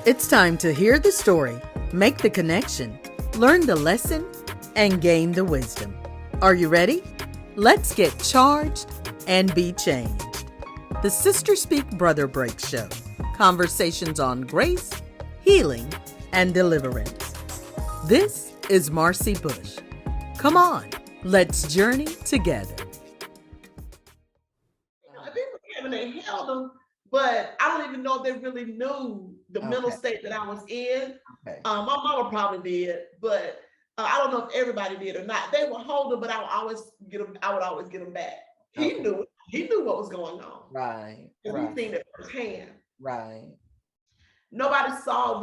It's time to hear the story, make the connection, learn the lesson, and gain the wisdom. Are you ready? Let's get charged and be changed. The Sister Speak Brother Break Show. Conversations on grace, healing, and deliverance. This is Marcy Bush. Come on, let's journey together. People came and they held them, but I don't even know if they really knew the mental state that I was in. My mama probably did, but I don't know if everybody did or not. They would hold them, but I would always get them. I would always get them back. He knew it. He knew what was going on. Right. He seen it firsthand. Right. Nobody saw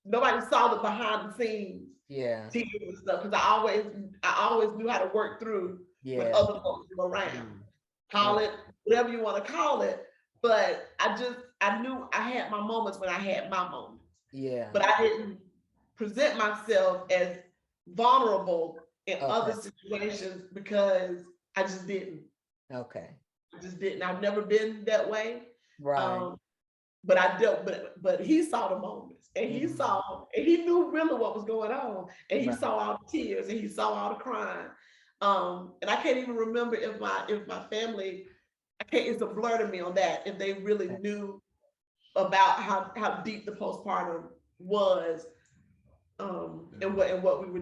nobody saw the behind the scenes. Yeah. TV and stuff, because I always knew how to work through when other folks were around. Call it whatever you want to call it, but I knew I had my moments when I had my moments. Yeah. But I didn't present myself as vulnerable in other situations because I just didn't. Okay. I just didn't. I've never been that way. Right. But he saw the moments, and he saw, and he knew really what was going on, and he saw all the tears, and he saw all the crying. And I can't even remember if my family, it's a blur to me on that, if they really knew about how deep the postpartum was, and what we were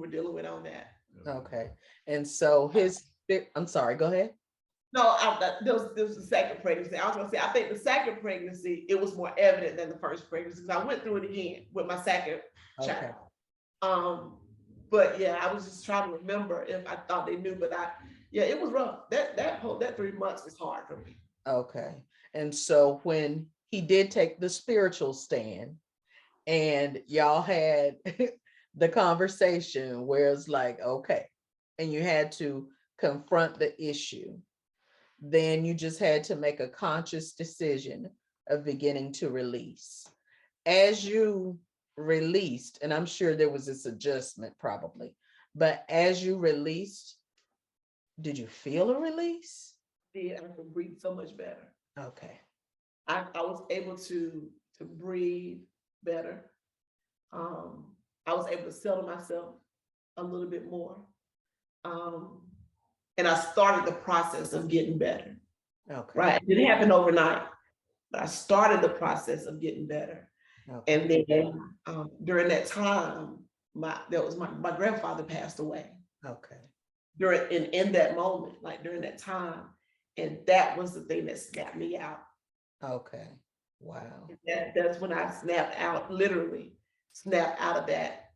dealing with on that. Okay. And so I'm sorry, go ahead. No, there was the second pregnancy. I was gonna say, I think the second pregnancy, it was more evident than the first pregnancy, because I went through it again with my second child. But yeah, I was just trying to remember if I thought they knew, but it was rough. That 3 months was hard for me. Okay. And so when he did take the spiritual stand and y'all had the conversation where it's like, okay, and you had to confront the issue, then you just had to make a conscious decision of beginning to release. As you released, and I'm sure there was this adjustment probably, but as you released, did you feel a release? Yeah, I could breathe so much better. Okay. I was able to breathe better. I was able to settle myself a little bit more. And I started the process of getting better. Okay. Right. It didn't happen overnight, but I started the process of getting better. Okay. And then during that time, my grandfather passed away. Okay. In that moment, like during that time, and that was the thing that snapped me out. Okay. Wow. That's when I snapped out, literally snapped out of that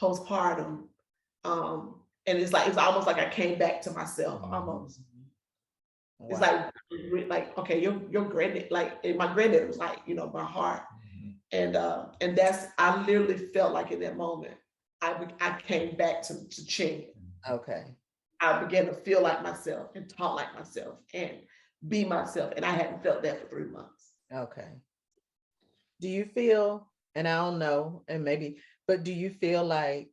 postpartum. And it's almost like I came back to myself almost. Wow. It's like okay, your granddad, like my granddad was like, my heart. And that's, I literally felt like in that moment, I came back to Ching. Okay. I began to feel like myself and talk like myself and be myself. And I hadn't felt that for 3 months. Okay. Do you feel, and I don't know, and maybe, but do you feel like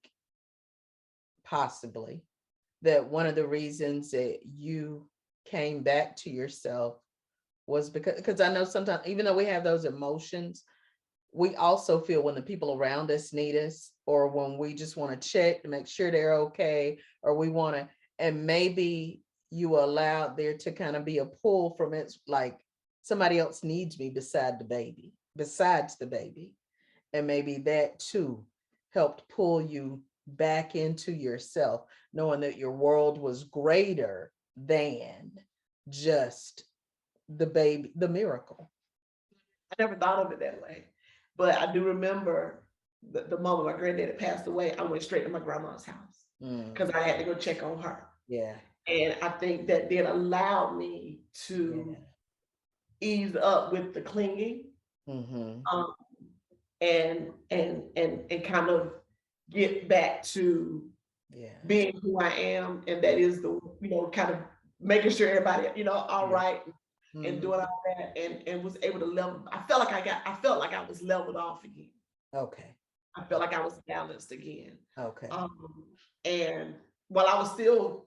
possibly that one of the reasons that you came back to yourself was because I know sometimes, even though we have those emotions, we also feel when the people around us need us, or when we just want to check to make sure they're okay, or we want to, and maybe you allowed there to kind of be a pull from it, like somebody else needs me besides the baby. And maybe that too helped pull you back into yourself, knowing that your world was greater than just the baby, the miracle. I never thought of it that way, but I do remember the moment my granddad had passed away. I went straight to my grandma's house because I had to go check on her. Yeah. And I think that then allowed me to ease up with the clinging, and kind of get back to being who I am, and that is the kind of making sure everybody all right, and doing all that, and was able to level. I felt like I was leveled off again. Okay. I felt like I was balanced again. Okay. And while I was still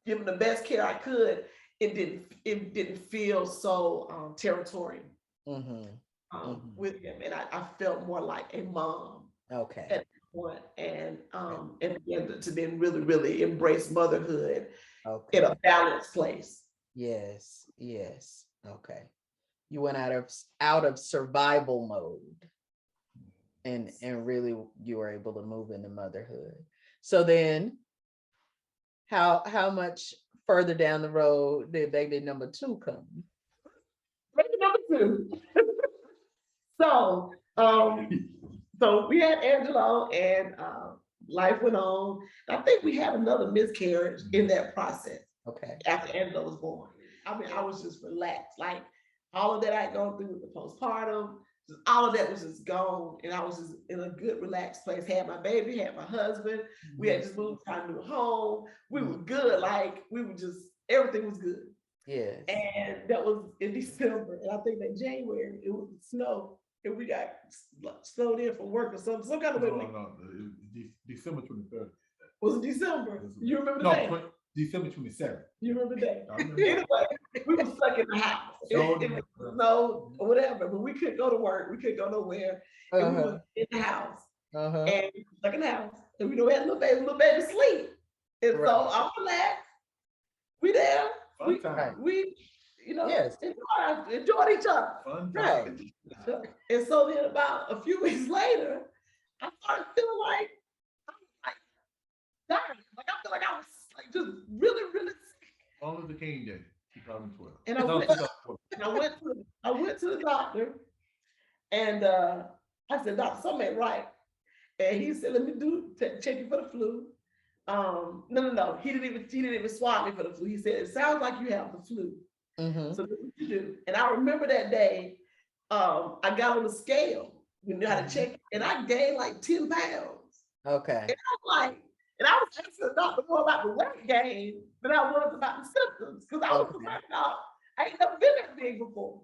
giving the best care I could, it didn't feel so territorial. with him, and I felt more like a mom Okay. at that point, and began to then really, really embrace motherhood in Okay. a balanced place. Yes. Yes. Okay. You went out of survival mode, and really you were able to move into motherhood. So then how much further down the road did baby number 2 come? Baby number 2. So, so we had Angelo, and life went on. I think we had another miscarriage in that process. Okay. After Angelo was born, I mean, I was just relaxed. Like all of that I had gone through with the postpartum, all of that was just gone, and I was just in a good, relaxed place. Had my baby, had my husband. We had just moved to our new home. We were good. Like we were just, everything was good. Yes. And that was in December, and I think that January it was snow, and we got snowed in from work or something. Some kind of way. No, December 23rd. Was it December? You remember the day? December 27th. You remember the day? Anyway, we were stuck in the house. It was snow or whatever, but we couldn't go to work. We couldn't go nowhere. And we were in the house. And we were stuck in the house. And we know we had little baby sleep. And so I'm relaxed. We there. We you know, yes, enjoyed each other. Fun right. And so then about a few weeks later, I started feeling like dying. Like I feel like I was like just really, really sick. On the King Day, 2012. And I went to the doctor, and I said, "Doctor, something ain't right." And he said, "Let me check you for the flu." No. He didn't even swab me for the flu. He said, "It sounds like you have the flu." So this is what you do. And I remember that day, I got on the scale. We knew how to check, and I gained like 10 pounds. Okay. And I was asking the doctor more about the weight gain than I was about the symptoms, because I was concerned about, I ain't never been that big before.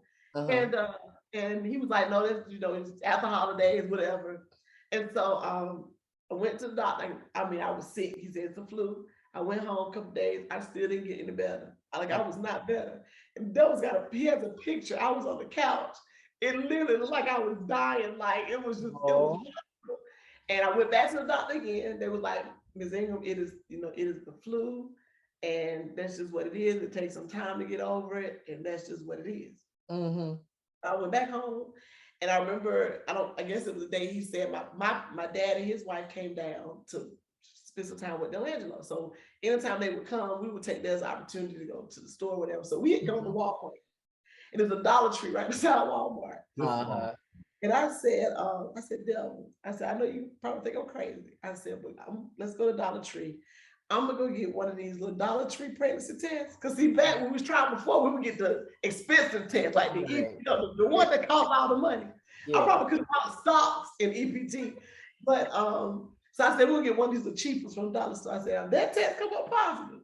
And he was like, "No, that's, it's after holidays, whatever." And so I went to the doctor. I mean, I was sick. He said it's the flu. I went home a couple days. I still didn't get any better. I was not better. And Delvis he has a picture. I was on the couch. It literally looked like I was dying. Like it was just, it was horrible. And I went back to the doctor again. They was like, "Ms. Ingram, it is the flu. And that's just what it is. It takes some time to get over it. And that's just what it is." I went back home, and I remember, I guess it was the day he said my dad and his wife came down to spend some time with Delangelo. So anytime they would come, we would take that as an opportunity to go to the store or whatever. So we had gone to Walmart, and there's a Dollar Tree right beside Walmart. And I said, "Delvin," I said, "I know you probably think I'm crazy." I said, "But let's go to Dollar Tree. I'm gonna go get one of these little Dollar Tree pregnancy tests." Because see, back when we was trying before, we would get the expensive tests, like the one that cost all the money. I probably could have bought stocks in EPT. But so I said, "We'll get one of these the cheapest from Dollar Store." I said, "That test come up positive."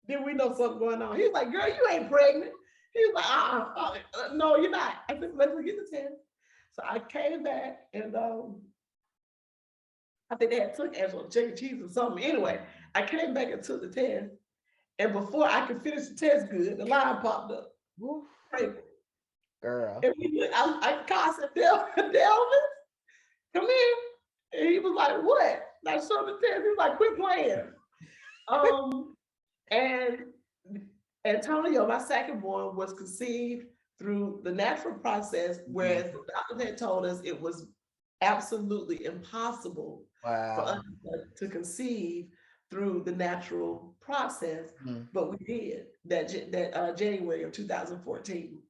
Then we know something going on. He was like, "Girl, you ain't pregnant." He was like, "No, you're not." I said, "Let's get the test." So I came back, and I think they had took Angela chicken cheese or something. Anyway, I came back and took the test, and before I could finish the test good, the line popped up. Girl. And I called, I said, "Delvis, come here." And he was like, "What?" And I showed the test. He was like, "Quit playing." And Antonio, my second born, was conceived through the natural process, whereas the doctor had told us it was absolutely impossible for us to conceive through the natural process, but we did that January of 2014.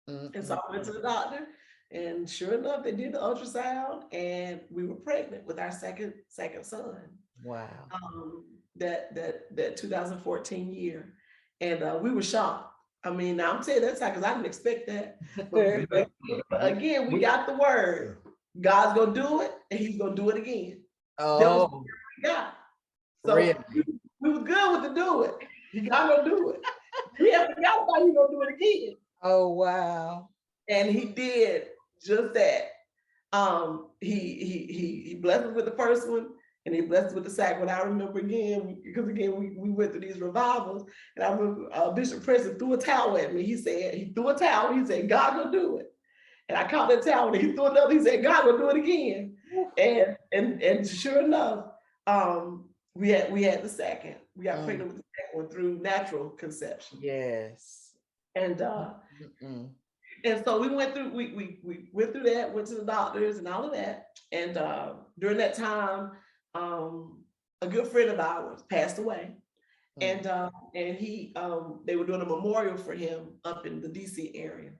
And so I went to the doctor, and sure enough, they did the ultrasound, and we were pregnant with our second son. Wow. That 2014 year, and we were shocked. I mean, now I'm telling you that time because I didn't expect that. But again, we got the word. God's gonna do it, and He's gonna do it again. That was what we got. So we were good with the do it. God gonna do it. We haven't forgot about He gonna do it again. Oh wow! And He did just that. He blessed us with the first one, and He blessed us with the second one. I remember again, because we went through these revivals, and I remember Bishop Preston threw a towel at me. He threw a towel. He said, "God gonna do it." And I caught that towel and he threw it up. He said, God will do it again. And sure enough, we had the second. We got pregnant with the second one through natural conception. Yes. And and so we went through that, went to the doctors and all of that. And during that time, a good friend of ours passed away. And he they were doing a memorial for him up in the DC area.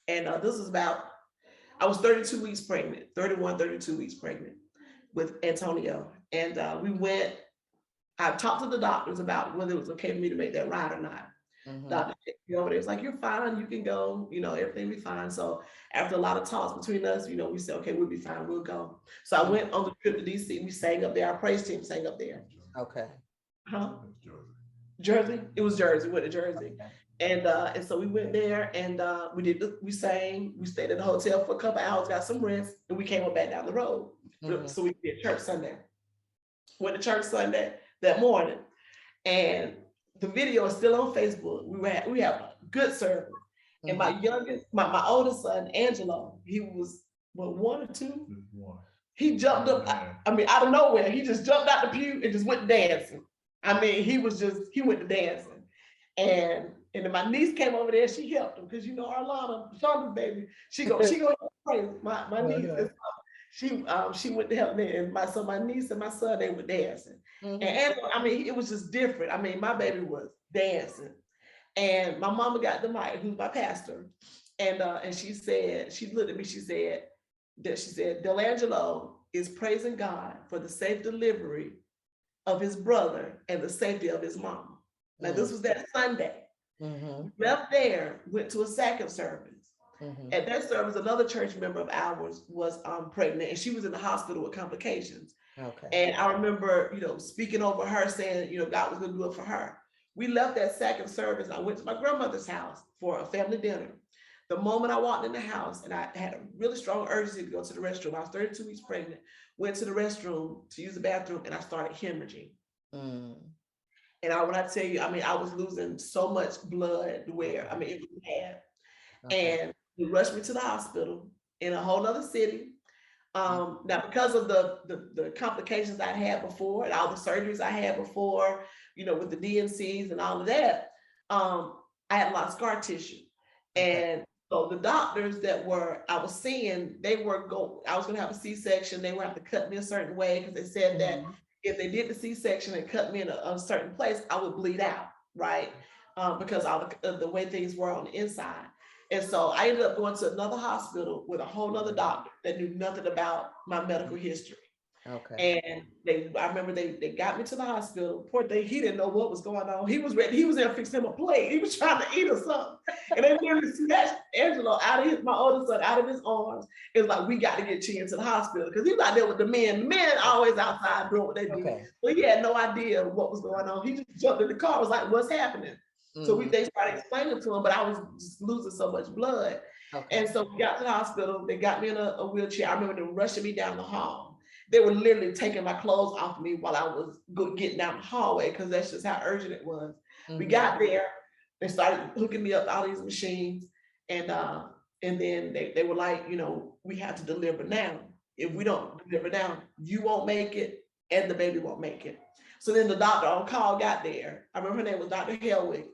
And this was about, I was 32 weeks pregnant, 32 weeks pregnant with Antonio. And we went, I talked to the doctors about whether it was okay for me to make that ride or not. Doctor over there was like, you're fine, you can go, everything be fine. So after a lot of talks between us, we said, okay, we'll be fine, we'll go. So I went on the trip to DC, we sang up there, our praise team sang up there. Okay. Huh? Jersey? It was Jersey, went to Jersey. Okay. And so we went there and we sang, we stayed at the hotel for a couple hours, got some rest, and we came back down the road. So we did church Sunday. Went to church Sunday that morning. And the video is still on Facebook. We have a good service. And my youngest, my oldest son, Angelo, he was, what, 1 or 2? He jumped up, out of nowhere. He just jumped out the pew and just went dancing. He went to dancing. And then my niece came over there, she helped him, because Arlana, Shonda's baby, she go crazy. My niece, she went to help me, and my niece and my son, they were dancing. And it was just different. My baby was dancing. And my mama got the mic, who's my pastor, and she said, she looked at me, she said, Delangelo is praising God for the safe delivery of his brother and the safety of his mama. Now this was that Sunday. Left there, went to a second service. At that service, another church member of ours was pregnant, and she was in the hospital with complications. Okay. And I remember, speaking over her, saying, God was going to do it for her. We left that second service. I went to my grandmother's house for a family dinner. The moment I walked in the house, and I had a really strong urgency to go to the restroom. I was 32 weeks pregnant, went to the restroom to use the bathroom, and I started hemorrhaging. And when I tell you, I was losing so much blood where, it was bad. Okay. And they rushed me to the hospital in a whole other city. Now, because of the complications I had before and all the surgeries I had before, with the DNCs and all of that, I had a lot of scar tissue. And so the doctors that I was seeing, I was going to have a C-section. They would have to cut me a certain way, because they said that if they did the C-section and cut me in a certain place, I would bleed out, right? Because of the way things were on the inside. And so I ended up going to another hospital with a whole other doctor that knew nothing about my medical history. Okay. And I remember they got me to the hospital. Poor thing, he didn't know what was going on. He was ready. He was there fixing him a plate. He was trying to eat or something. And they literally snatched Angelo my oldest son, out of his arms. It was like, we got to get you into the hospital, because he was out there with the men. The men always outside doing what they do. Okay. But he had no idea what was going on. He just jumped in the car. Was like, what's happening? So they started explaining to him, but I was just losing so much blood. Okay. And so we got to the hospital. They got me in a wheelchair. I remember them rushing me down the hall. They were literally taking my clothes off of me while I was getting down the hallway, because that's just how urgent it was. We got there. They started hooking me up all these machines. And then they were like, we have to deliver now. If we don't deliver now, you won't make it and the baby won't make it. So then the doctor on call got there. I remember her name was Dr. Helwig.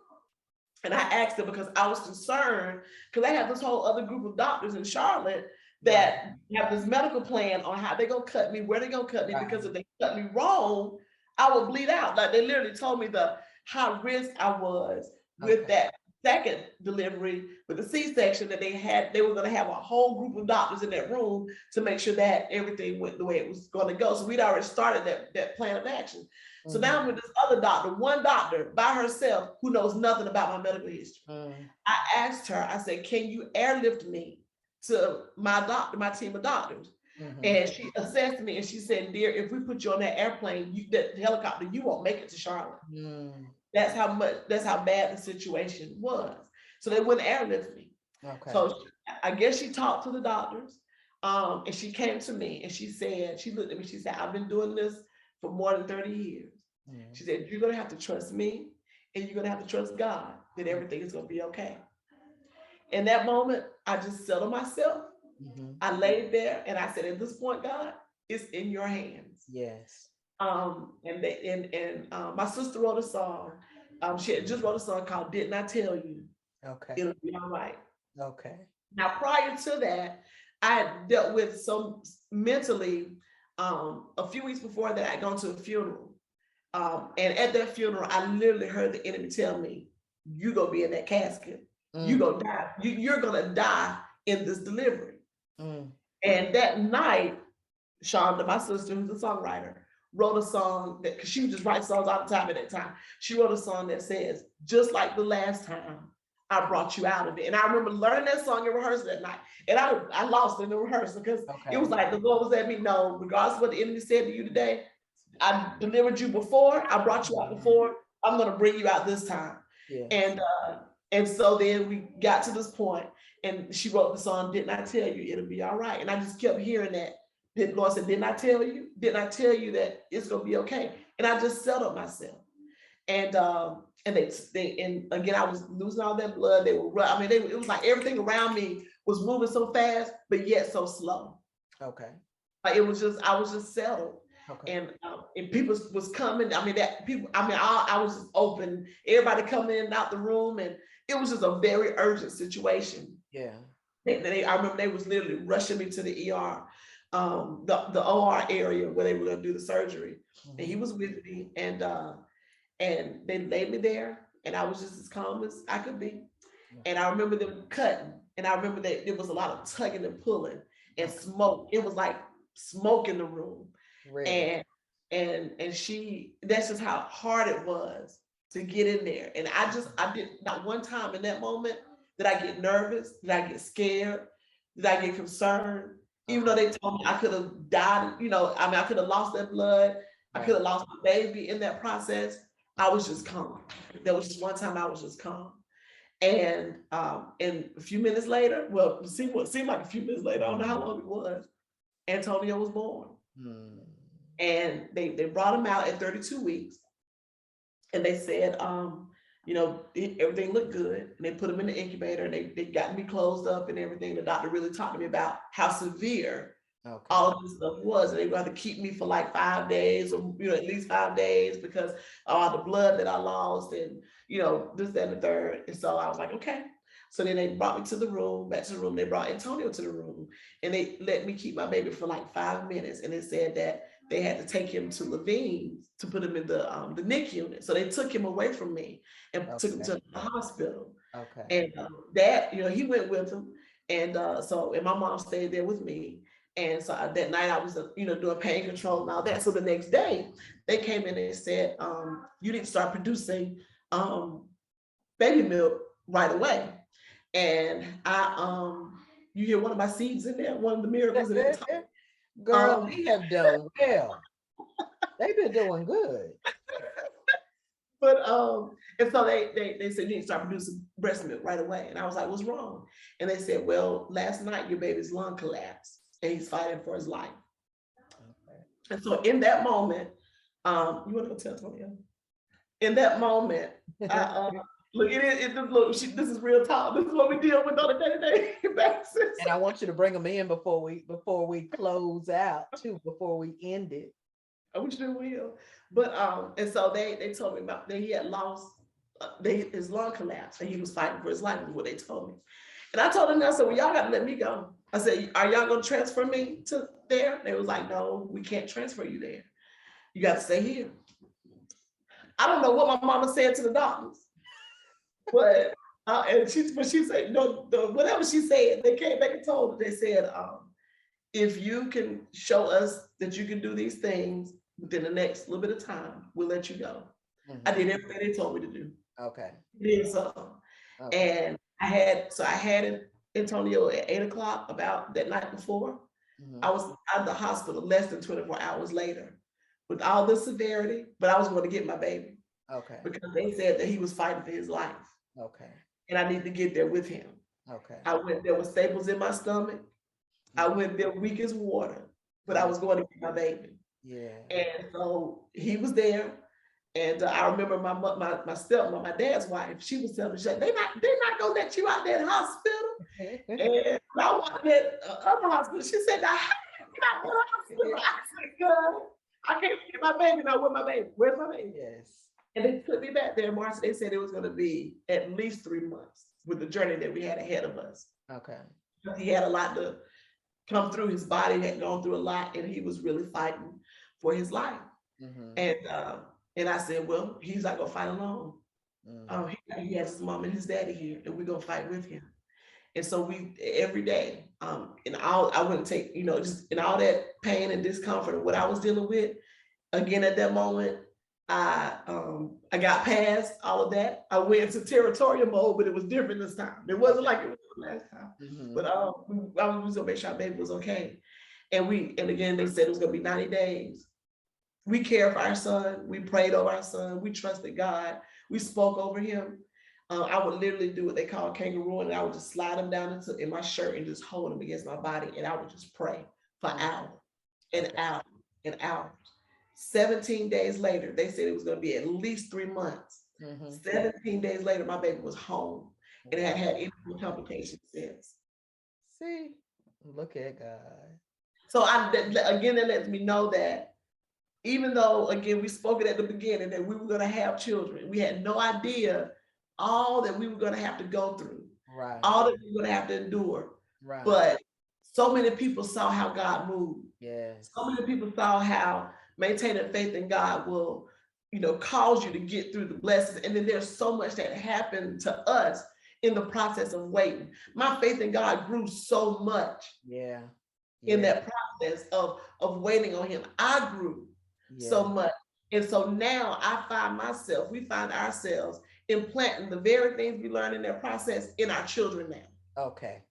And I asked her, because I was concerned, because I have this whole other group of doctors in Charlotte that have this medical plan on how they're going to cut me, where they're going to cut me, because if they cut me wrong, I will bleed out. Like, they literally told me the high risk I was with that second delivery, with the C-section, that they were going to have a whole group of doctors in that room to make sure that everything went the way it was going to go. So we'd already started that plan of action. So now I'm with this other doctor, one doctor by herself, who knows nothing about my medical history. I asked her, I said, can you airlift me to my team of doctors? And she assessed me and she said, dear, if we put you on that airplane, that helicopter, you won't make it to Charlotte. That's how bad the situation was. So they wouldn't airlift me. Okay. So I guess she talked to the doctors, and she came to me and she looked at me, she said, I've been doing this for more than 30 years. She said, you're going to have to trust me, and you're going to have to trust God that everything is going to be okay. In that moment, I just settled myself. Mhm. I laid there and I said, at this point, God, it's in your hands. Yes. My sister wrote a song. She had just wrote a song called "Didn't I Tell You?" Okay. It'll be all right. Okay. Now, prior to that, I had dealt with some mentally. A few weeks before that, I'd gone to a funeral, and at that funeral, I literally heard the enemy tell me, "You gonna be in that casket. You Mm. gonna die. You're gonna die in this delivery." Mm. And that night, Shonda, my sister, who's a songwriter, wrote a song that, because she would just write songs all the time at that time. She wrote a song that says, "Just like the last time, I brought you out of it." And I remember learning that song in rehearsal that night. And I lost it in the rehearsal because Okay. it was like the Lord was at me, no, regardless of what the enemy said to you today, I delivered you before, I brought you out before, I'm gonna bring you out this time. Yes. And so then we got to this point, and she wrote the song, "Didn't I Tell You It'll Be All Right?" And I just kept hearing that. The Lord said, "Didn't I tell you? Didn't I tell you that it's gonna be okay?" And I just settled myself. And and again, I was losing all that blood. They were, I mean, it was like everything around me was moving so fast, but yet so slow. Okay. Like it was just, I was just settled. Okay. And people was coming. I mean, that people, I mean, I was just open, everybody coming in and out the room, and it was just a very urgent situation. Yeah. I remember they was literally rushing me to the ER, the OR area where they were gonna do the surgery. And he was with me, and they laid me there, and I was just as calm as I could be. And I remember them cutting, and I remember that there was a lot of tugging and pulling and smoke. It was like smoke in the room. Really? And she, that's just how hard it was to get in there. And I did not one time in that moment did I get nervous, did I get scared, did I get concerned, even though they told me I could have died, I mean, I could have lost that blood, I could have lost my baby in that process. I was just calm. There was just one time I was just calm. And a few minutes later, well, it seemed like a few minutes later, I don't know how long it was, Antonio was born. Mm. And they brought him out at 32 weeks. And they said, everything looked good. And they put him in the incubator, and they got me closed up and everything. The doctor really talked to me about how severe all of this stuff was. And they were going to keep me for like 5 days, or at least 5 days, because all the blood that I lost, and this, that, and the third. And so I was like, okay. So then they brought me back to the room. They brought Antonio to the room, and they let me keep my baby for like 5 minutes. And they said that they had to take him to Levine's to put him in the NIC unit. So they took him away from me and took him to the hospital. Okay. And Dad, he went with him. And and my mom stayed there with me. And so that night I was, doing pain control and all that. So the next day they came in and said, you need to start producing baby milk right away. And you hear one of my seeds in there, one of the miracles in that time. Girl, they have done well. They've been doing good. But and so they said, you need to start producing breast milk right away. And I was like, what's wrong? And they said, well, last night your baby's lung collapsed and he's fighting for his life. Okay. And so in that moment, you want to go tell Antonio? In that moment, look, this is real talk. This is what we deal with on a day-to-day basis. And I want you to bring them in before we close out too, before we end it. I sure will. But and so they told me about that he had lost his lung collapse and he was fighting for his life, is what they told me. And I told them, I said, well, y'all got to let me go. I said, are y'all gonna transfer me to there? They was like, no, we can't transfer you there. You got to stay here. I don't know what my mama said to the doctors, but she said, no, whatever she said, they came back and told her, they said, if you can show us that you can do these things within the next little bit of time, we'll let you go. Mm-hmm. I did everything they told me to do. Okay. Did so. Okay. And I had Antonio at 8:00 about that night before. Mm-hmm. I was out of the hospital less than 24 hours later with all this severity, but I was going to get my baby. Okay. Because they said that he was fighting for his life. Okay. And I need to get there with him. Okay. I went there with staples in my stomach. I went there weak as water, but I was going to get my baby. Yeah. And so he was there. And I remember my stepmom, my dad's wife, she was telling me, they're not gonna let you out that hospital. And I wanted that other hospital. She said, now how you got that hospital? I said, girl, I can't get my baby now. Where's my baby? Where's my baby? Yes. And they took me back there, Marcia. They said it was gonna be at least 3 months with the journey that we had ahead of us. Okay. He had a lot to come through. His body had gone through a lot, and he was really fighting for his life. And I said, well, he's not gonna fight alone. He has his mom and his daddy here, and we're gonna fight with him. And so we every day, and I wouldn't take, just in all that pain and discomfort of what I was dealing with. Again, at that moment, I got past all of that. I went into territorial mode, but it was different this time. It wasn't like it was the last time. But I was gonna make sure our baby was okay. And again, they said it was gonna be 90 days. We cared for our son. We prayed over our son. We trusted God. We spoke over him. I would literally do what they call kangaroo, and I would just slide him down in my shirt and just hold him against my body, and I would just pray for hours and hours and hours. 17 days later, they said it was going to be at least 3 months. 17 days later, my baby was home and had any complications since. See, look at God. So again, that lets me know that even though, again, we spoke it at the beginning that we were going to have children, we had no idea all that we were going to have to go through, all that we were going to have to endure. But so many people saw how God moved. Yes. So many people saw how maintaining faith in God will, cause you to get through the blessings. And then there's so much that happened to us in the process of waiting. My faith in God grew so much. In that process of waiting on him. I grew so much. And so now we find ourselves implanting the very things we learned in that process in our children now. Okay.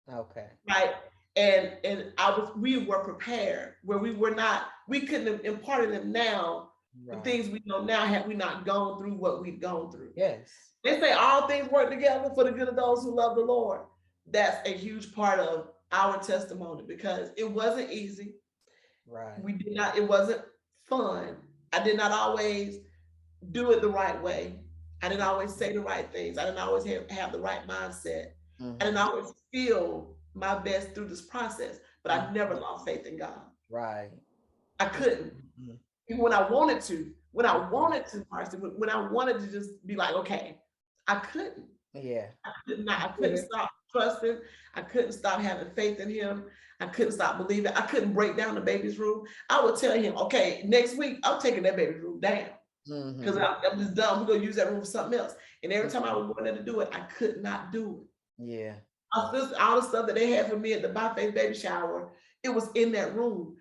Right. And we were prepared where we couldn't have imparted them now, the things we know now had we not gone through what we've gone through. Yes. They say all things work together for the good of those who love the Lord. That's a huge part of our testimony because it wasn't easy. It wasn't fun. I did not always do it the right way. I didn't always say the right things. I didn't always have the right mindset. I didn't always feel my best through this process, but I never lost faith in God. I couldn't. Even when I wanted to, Marcy, when I wanted to just be like, okay, I couldn't. I couldn't stop trusting. I couldn't stop having faith in him. I couldn't stop believing. I couldn't break down the baby's room. I would tell him, okay, next week, I'm taking that baby's room down. Because I'm just done. We're going to use that room for something else. And every time I would go there to do it, I could not do it. All the stuff that they had for me at the By Faith baby shower, it was in that room.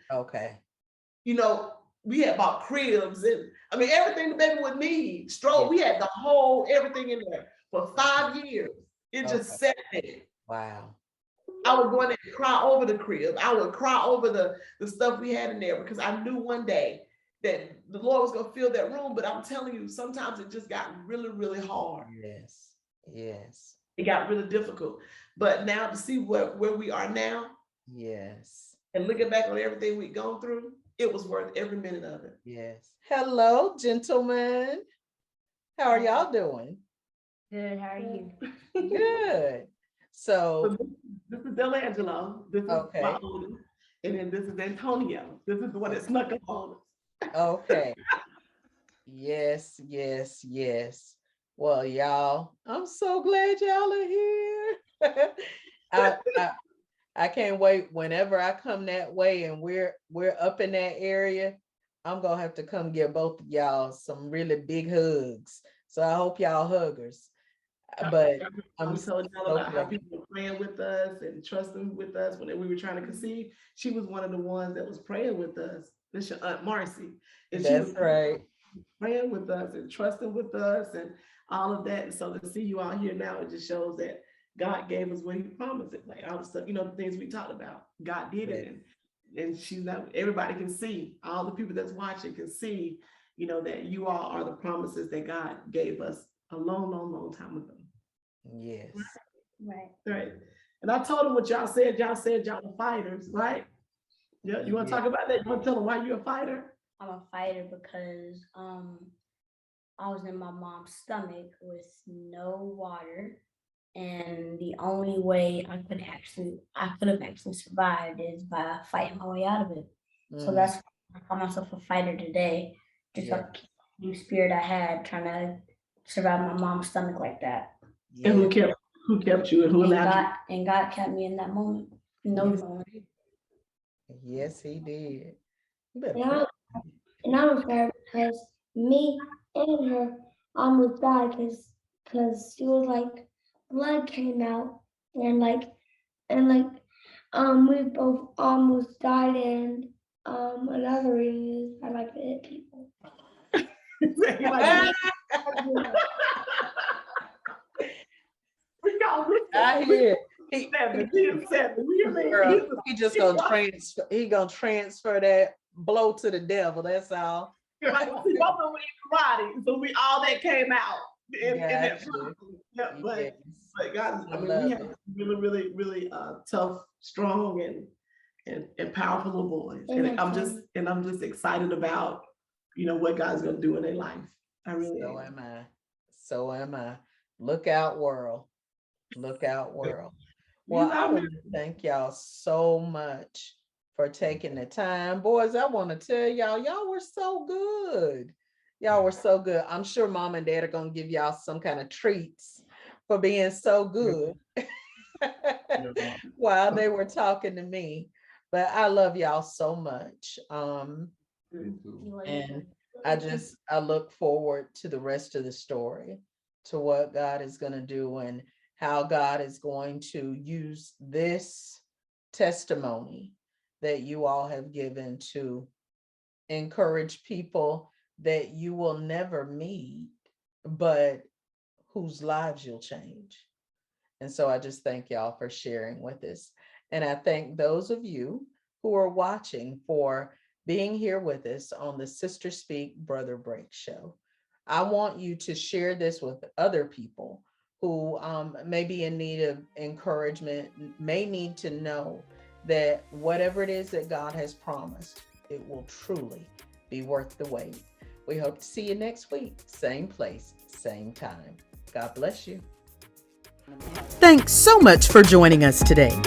We had bought cribs and everything the baby would need. Stroke, we had the whole everything in there for 5 years. It just sat there. Wow. I would go in there and cry over the crib. I would cry over the stuff we had in there because I knew one day that the Lord was going to fill that room. But I'm telling you, sometimes it just got really, really hard. Yes. It got really difficult. But now to see where we are now. And looking back on everything we've gone through, it was worth every minute of it. Hello, gentlemen. How are y'all doing? Good. How are you? Good. So this is Delangelo. This is my oldest. And then this is Antonio. This is the one that snuck up on us. Okay. Yes. Well, y'all, I'm so glad y'all are here. I can't wait. Whenever I come that way and we're up in that area, I'm gonna have to come give both of y'all some really big hugs. So I hope y'all huggers. But I'm telling y'all about how people were praying with us and trusting with us when we were trying to conceive. She was one of the ones that was praying with us. This is your Aunt Marcy. And that's right. Praying with us and trusting with us and all of that. And so to see you all here now, it just shows that God gave us what he promised it. Like all the stuff, the things we talked about, God did it. And she's not, everybody can see, all the people that's watching can see, that you all are the promises that God gave us a long, long, long time ago. Yes. Right. And I told them what y'all said. Y'all said y'all were fighters, right? Yeah. You want to talk about that? You want to tell them why you're a fighter? I'm a fighter because I was in my mom's stomach with no water, and the only way I could have actually survived is by fighting my way out of it. So that's why I call myself a fighter today. Just Yeah. like the spirit I had trying to survive my mom's stomach like that. And Yeah. who kept you and who allowed you? God kept me in that moment. In those moments. Yes, he did. You better And pray. I was there because me and her almost died because she was like blood came out and we both almost died, and another reason is I like to hit people. I hear he, Really? he just gonna transfer that blow to the devil. That's all. Right. See, both of them were in karate, so we all that came out. In that Gotcha. process. Yeah, Yes. but God, I I mean, love we have it. really tough, strong, and powerful little boys. And I'm just excited about, what God's gonna do in their life. I really So am. am I. So am I. Look out, world. Look out, world. Well, I want to thank y'all so much for taking the time. Boys, I want to tell y'all were so good. Y'all were so good. I'm sure mom and dad are going to give y'all some kind of treats for being so good while they were talking to me. But I love y'all so much. And I look forward to the rest of the story, to what God is going to do and how God is going to use this testimony that you all have given to encourage people that you will never meet, but whose lives you'll change. And so I just thank y'all for sharing with us. And I thank those of you who are watching for being here with us on the Sister Speak Brother Break show. I want you to share this with other people who may be in need of encouragement, may need to know that whatever it is that God has promised, it will truly be worth the wait. We hope to see you next week, same place, same time. God bless you. Thanks so much for joining us today.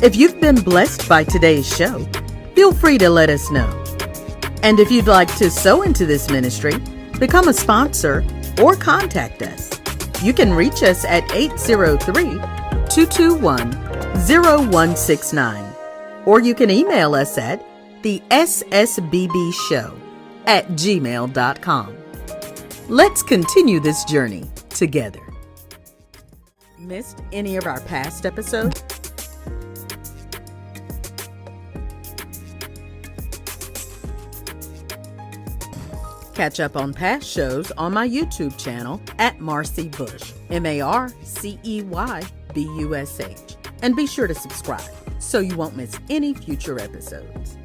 If you've been blessed by today's show, feel free to let us know. And if you'd like to sow into this ministry, become a sponsor, or contact us, you can reach us at 803-221-0169. Or you can email us at the ssbbshow@gmail.com. Let's continue this journey together. Missed any of our past episodes? Catch up on past shows on my YouTube channel at Marcy Bush, MarceyBush. And be sure to subscribe so you won't miss any future episodes.